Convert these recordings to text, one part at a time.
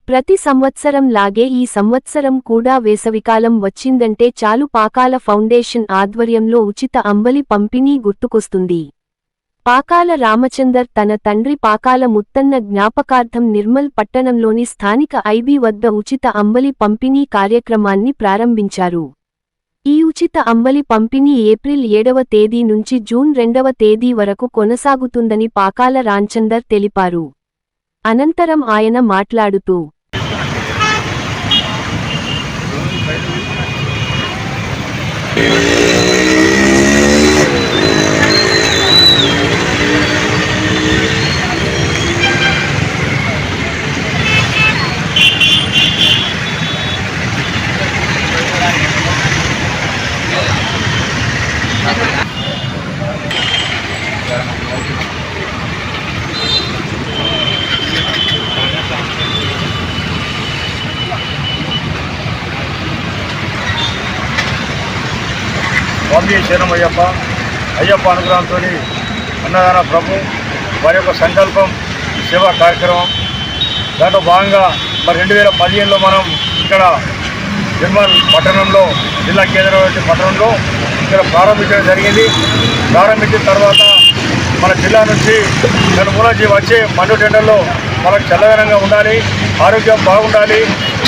ప్రతి సంవత్సరం లాగే ఈ సంవత్సరం కూడా వేసవికాలం వచ్చిందంటే చాలు పాకాల ఫౌండేషన్ ఆధ్వర్యంలో ఉచిత అంబలి పంపిణీ గుర్తుకొస్తుంది. పాకాల రామచందర్ తన తండ్రి పాకాల ముత్తన్న జ్ఞాపకార్థం నిర్మల్ పట్టణంలోని స్థానిక ఐబీ వద్ద ఉచిత అంబలి పంపిణీ కార్యక్రమాన్ని ప్రారంభించారు. ఈ ఉచిత అంబలి పంపిణీ ఏప్రిల్ 7వ తేదీ నుంచి జూన్ 2వ తేదీ వరకు కొనసాగుతుందని పాకాల రామచందర్ తెలిపారు. అనంతరం ఆయన మాట్లాడుతూ స్వామి శరణం అయ్యప్ప అనుగ్రహంతో అన్నదాన ప్రభు వారి యొక్క సంకల్పం సేవా కార్యక్రమం. దాంట్లో భాగంగా మరి 2015లో మనం ఇక్కడ నిర్మల్ పట్టణంలో జిల్లా కేంద్రమైన పట్టణంలో ఇక్కడ ప్రారంభించడం జరిగింది. ప్రారంభించిన తర్వాత మన జిల్లా నుంచి మూలజీ వచ్చే మండు టెండర్లో మనకు చల్లదనంగా ఉండాలి, ఆరోగ్యం బాగుండాలి,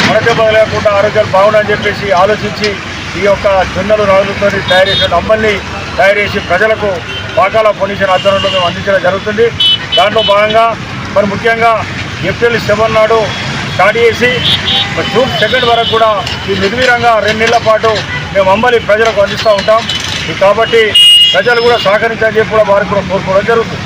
వడదెబ్బలు లేకుండా ఆరోగ్యాలు బాగుండాలని చెప్పేసి ఆలోచించి ఈ యొక్క జొన్నలు రాజులతో తయారు చేసిన అంబల్ని తయారు చేసి ప్రజలకు పాకాల ఫౌండేషన్ ఆధ్వర్యంలో మేము అందించడం జరుగుతుంది. దాంట్లో భాగంగా మరి ముఖ్యంగా ఏప్రిల్ 7 నాడు స్టార్ట్ చేసి జూన్ 2 వరకు కూడా ఈ నిర్వీరంగా 2 నెలల పాటు మేము అంబలి ప్రజలకు అందిస్తూ ఉంటాం. కాబట్టి ప్రజలు కూడా సహకరించాలని చెప్పి కూడా వారికి కూడా కోరుకోవడం జరుగుతుంది.